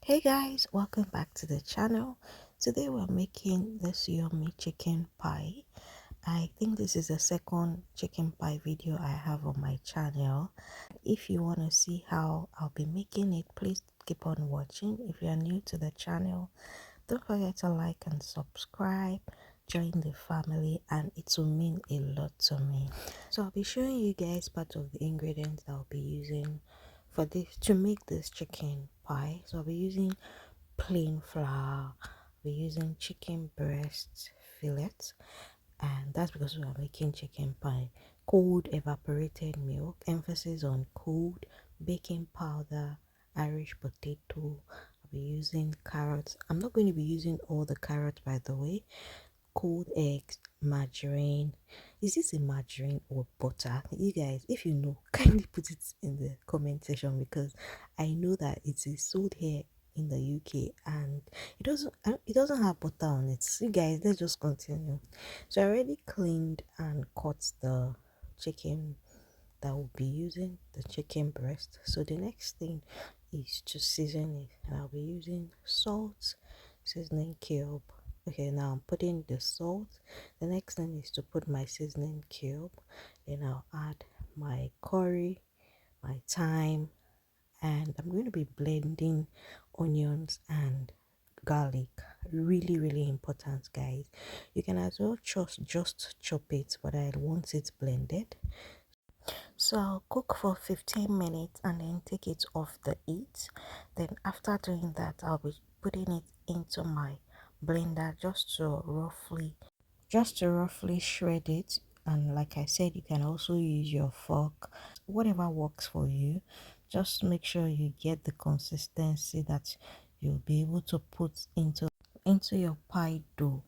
Hey guys, welcome back to the channel. Today we're making this yummy chicken pie. I think this is the second chicken pie video I have on my channel. If you want to see how I'll be making it, please keep on watching. If you are new to the channel, don't forget to like and subscribe, join the family, and it will mean a lot to me. So I'll be showing you guys part of the ingredients I'll be using for this to make this chicken pie. So I'll be using plain flour, we're using chicken breast fillet, and that's because we are making chicken pie. Cold evaporated milk, emphasis on cold, baking powder, Irish potato. I'll be using carrots. I'm not going to be using all the carrots, by the way. Cold eggs, margarine. Is this a margarine or butter? You guys, if you know, kindly put it in the comment section because I know that it is sold here in the UK and it doesn't have butter on it. So you guys, let's just continue. So I already cleaned and cut the chicken that we'll be using, the chicken breast. So the next thing is to season it, and I'll be using salt, seasoning cube. Okay, now I'm putting the salt. The next thing is to put my seasoning cube. Then I'll add my curry, my thyme, and I'm going to be blending onions and garlic. Really important, guys. You can as well just chop it, but I want it blended. So I'll cook for 15 minutes and then take it off the heat. Then after doing that, I'll be putting it into my blender just to roughly shred it. And like I said, you can also use your fork, whatever works for you. Just make sure you get the consistency that you'll be able to put into your pie dough.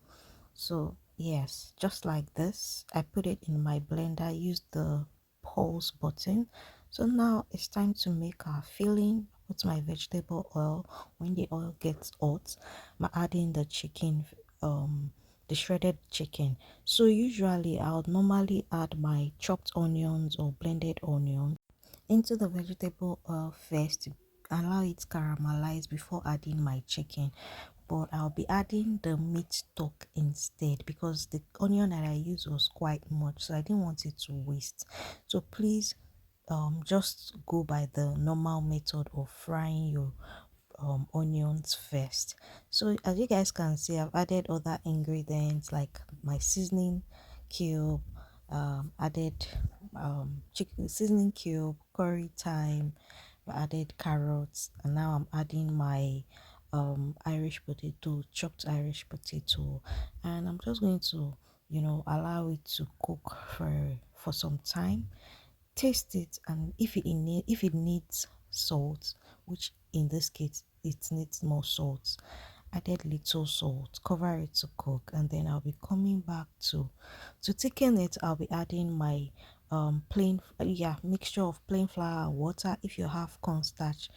So yes, just like this, I put it in my blender, use the pause button. So now it's time to make our filling. Put my vegetable oil. When the oil gets hot, I'm adding the chicken, the shredded chicken. So usually I would normally add my chopped onions or blended onions into the vegetable oil first, allow it caramelize before adding my chicken. But I'll be adding the meat stock instead because the onion that I used was quite much, so I didn't want it to waste. So please just go by the normal method of frying your onions first. So as you guys can see, I've added other ingredients like my seasoning cube, added chicken seasoning cube, curry thyme, added carrots, and now I'm adding my Irish potato, chopped Irish potato, and I'm just going to allow it to cook for some time. Taste it, and if it needs salt, which in this case it needs more salt, added little salt, cover it to cook, and then I'll be coming back to thicken it. I'll be adding my mixture of plain flour and water. If you have cornstarch,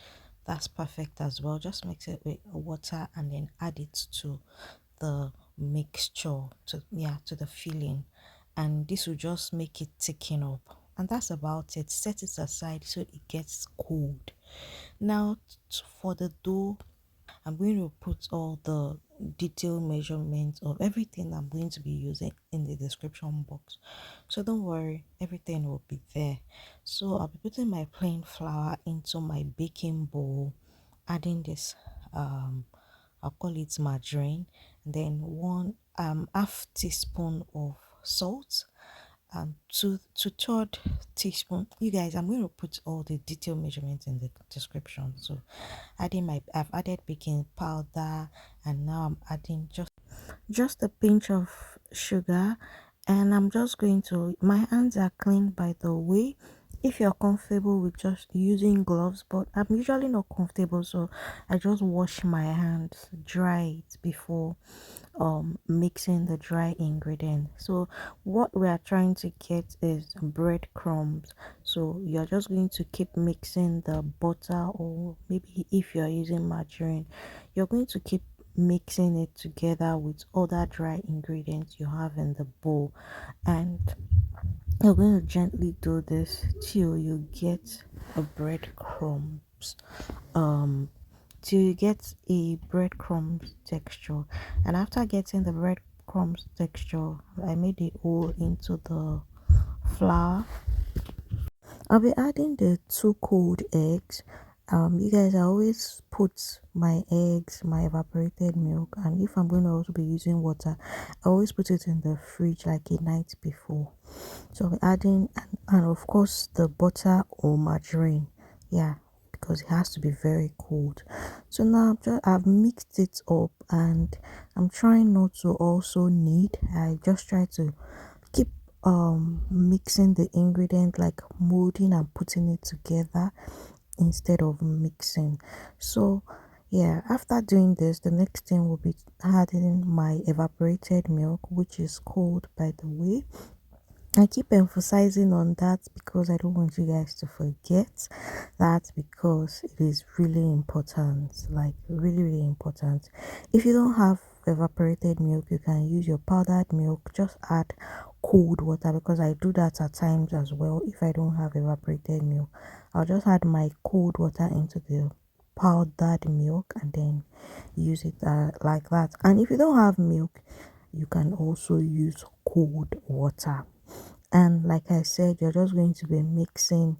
that's perfect as well. Just mix it with water and then add it to the mixture, to the filling, and this will just make it thicken up, and that's about it. Set it aside so it gets cold. Now for the dough, I'm going to put all the detailed measurements of everything I'm going to be using in the description box. So don't worry, everything will be there. So I'll be putting my plain flour into my baking bowl, adding this I'll call it margarine, then one half teaspoon of salt, two third teaspoon. You guys, I'm going to put all the detailed measurements in the description. So I've added baking powder, and now I'm adding just a pinch of sugar, and I'm just going to, my hands are clean by the way. If you're comfortable with just using gloves, but I'm usually not comfortable, so I just wash my hands, dry it before mixing the dry ingredient. So what we are trying to get is breadcrumbs. So you're just going to keep mixing the butter, or maybe if you're using margarine, you're going to keep mixing it together with other dry ingredients you have in the bowl, and you're going to gently do this till you get a breadcrumbs um to get a breadcrumbs texture. And after getting the breadcrumbs texture, I made it all into the flour. I'll be adding the 2 cold eggs. You guys, I always put my eggs, my evaporated milk, and if I'm going to also be using water, I always put it in the fridge like a night before. So I'll be adding, and of course, the butter or margarine. Yeah, because it has to be very cold. So now I've mixed it up, and I'm trying not to also knead. I just try to keep mixing the ingredient, like molding and putting it together instead of mixing. So yeah, after doing this, the next thing will be adding my evaporated milk, which is cold by the way. I keep emphasizing on that because I don't want you guys to forget that, because it is really important, like really important. If you don't have evaporated milk, you can use your powdered milk. Just add cold water, because I do that at times as well. If I don't have evaporated milk, I'll just add my cold water into the powdered milk and then use it like that. And if you don't have milk, you can also use cold water. And like I said, you're just going to be mixing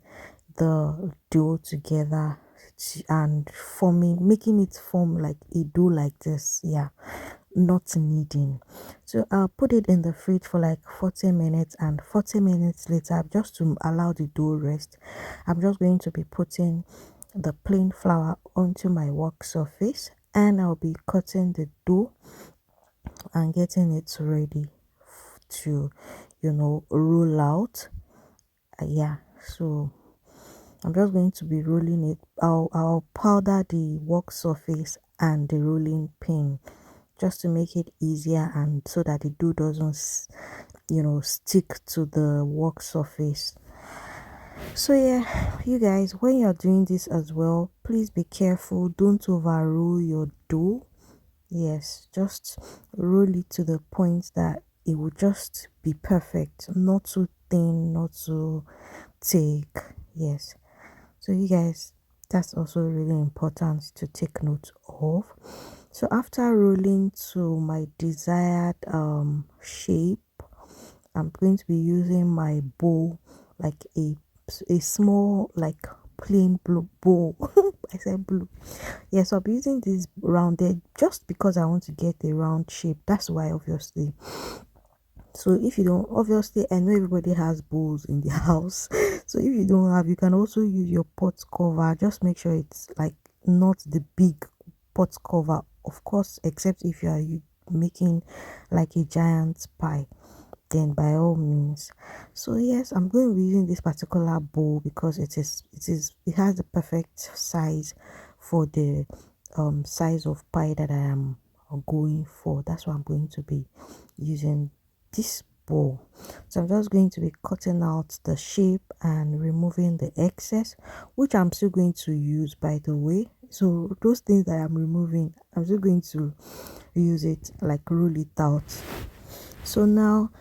the dough together and making it form like a dough like this. Yeah, not kneading. So I'll put it in the fridge for like 40 minutes, and 40 minutes later, just to allow the dough rest, I'm just going to be putting the plain flour onto my work surface, and I'll be cutting the dough and getting it ready to, roll out. Yeah, so I'm just going to be rolling it. I'll powder the work surface and the rolling pin just to make it easier, and so that the dough doesn't stick to the work surface. So yeah, you guys, when you're doing this as well, please be careful. Don't overroll your dough. Yes, just roll it to the point that it will just be perfect, not too thin, not too thick. Yes, so you guys, that's also really important to take note of. So after rolling to my desired shape, I'm going to be using my bowl, like a small, like plain blue bowl. I said blue. Yes, I'll be using this rounded just because I want to get a round shape. That's why, obviously. So if you don't, obviously, I know everybody has bowls in their house. So if you don't have, you can also use your pot cover. Just make sure it's like not the big pot cover, of course, except if you are making like a giant pie, then by all means. So yes, I'm going to be using this particular bowl because it has the perfect size for the size of pie that I am going for. That's why I'm going to be using this bowl. So I'm just going to be cutting out the shape and removing the excess, which I'm still going to use, by the way. So those things that I'm removing, I'm still going to use it, like roll it out. So now,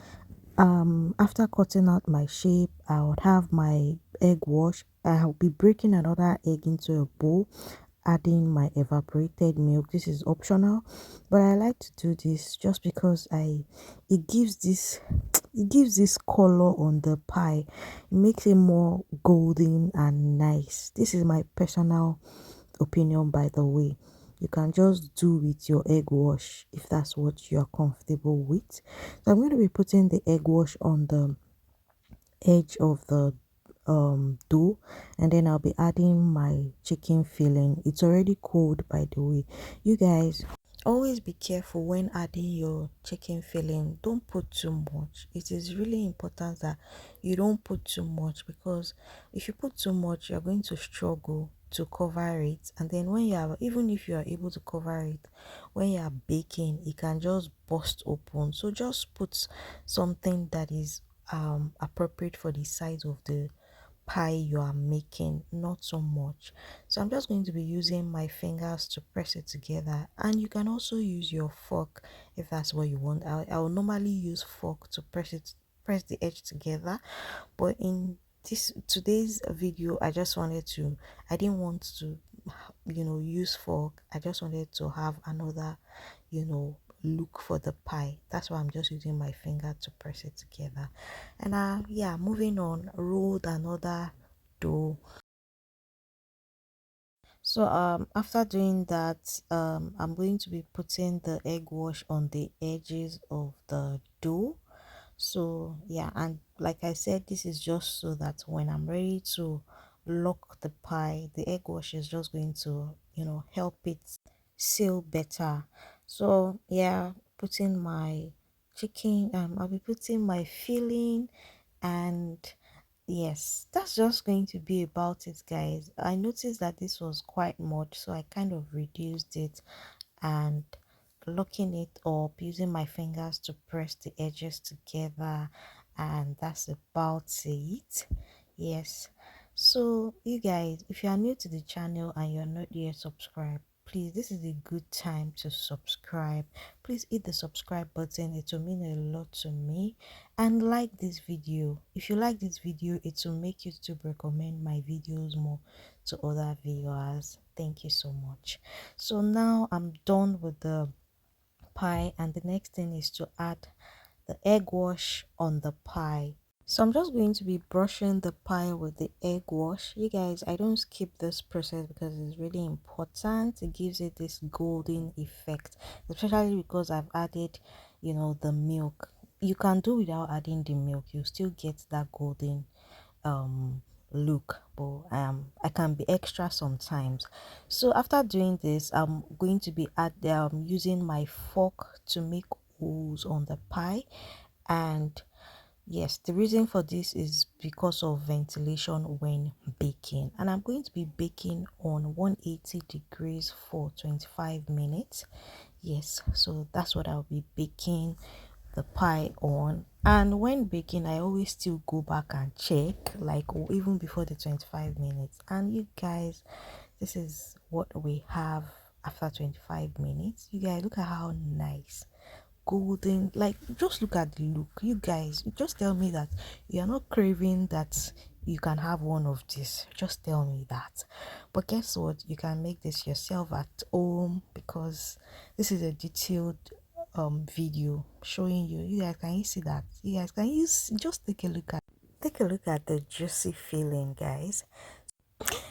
after cutting out my shape, I would have my egg wash. I'll be breaking another egg into a bowl, adding my evaporated milk. This is optional, but I like to do this just because it gives this color on the pie. It makes it more golden and nice. This is my personal opinion, by the way. You can just do with your egg wash if that's what you're comfortable with. So I'm going to be putting the egg wash on the edge of the dough, and then I'll be adding my chicken filling. It's already cold, by the way. You guys, always be careful when adding your chicken filling. Don't put too much. It is really important that you don't put too much, because if you put too much, you're going to struggle to cover it, and then when you are, even if you are able to cover it, when you are baking, it can just burst open. So just put something that is appropriate for the size of the pie you are making, not so much. So I'm just going to be using my fingers to press it together, and you can also use your fork if that's what you want. I will normally use fork to press the edge together, but in today's video, I didn't want to use fork. I just wanted to have another look for the pie. That's why I'm just using my finger to press it together. And yeah, moving on, rolled another dough. So after doing that, I'm going to be putting the egg wash on the edges of the dough. So yeah, and like I said, this is just so that when I'm ready to lock the pie, the egg wash is just going to help it seal better. So yeah, putting my chicken, I'll be putting my filling, and yes, that's just going to be about it, guys. I noticed that this was quite much, so I kind of reduced it and locking it up using my fingers to press the edges together, and that's about it. Yes, so you guys, if you are new to the channel and you're not yet subscribed, please, this is a good time to subscribe. Please hit the subscribe button, it will mean a lot to me. And like this video. If you like this video, it will make YouTube recommend my videos more to other viewers. Thank you so much. So now I'm done with the pie, and the next thing is to add the egg wash on the pie. So I'm just going to be brushing the pie with the egg wash. You guys, I don't skip this process because it's really important. It gives it this golden effect, especially because I've added the milk. You can do without adding the milk, you still get that golden look, but I can be extra sometimes. So after doing this, I'm going to be using my fork to make holes on the pie. And yes, the reason for this is because of ventilation when baking, and I'm going to be baking on 180 degrees for 25 minutes. Yes, so that's what I'll be baking the pie on. And when baking, I always still go back and check, like even before the 25 minutes. And you guys, this is what we have after 25 minutes. You guys, look at how nice golden, like, just look at the look. You guys, just tell me that you're not craving that you can have one of this. Just tell me that. But guess what, you can make this yourself at home, because this is a detailed video showing you. You guys, can you see that? You guys, can you just take a look at the juicy feeling, guys.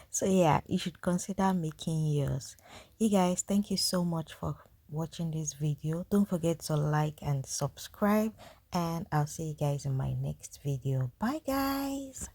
So yeah, you should consider making yours. You guys, thank you so much for watching this video. Don't forget to like and subscribe, and I'll see you guys in my next video. Bye guys.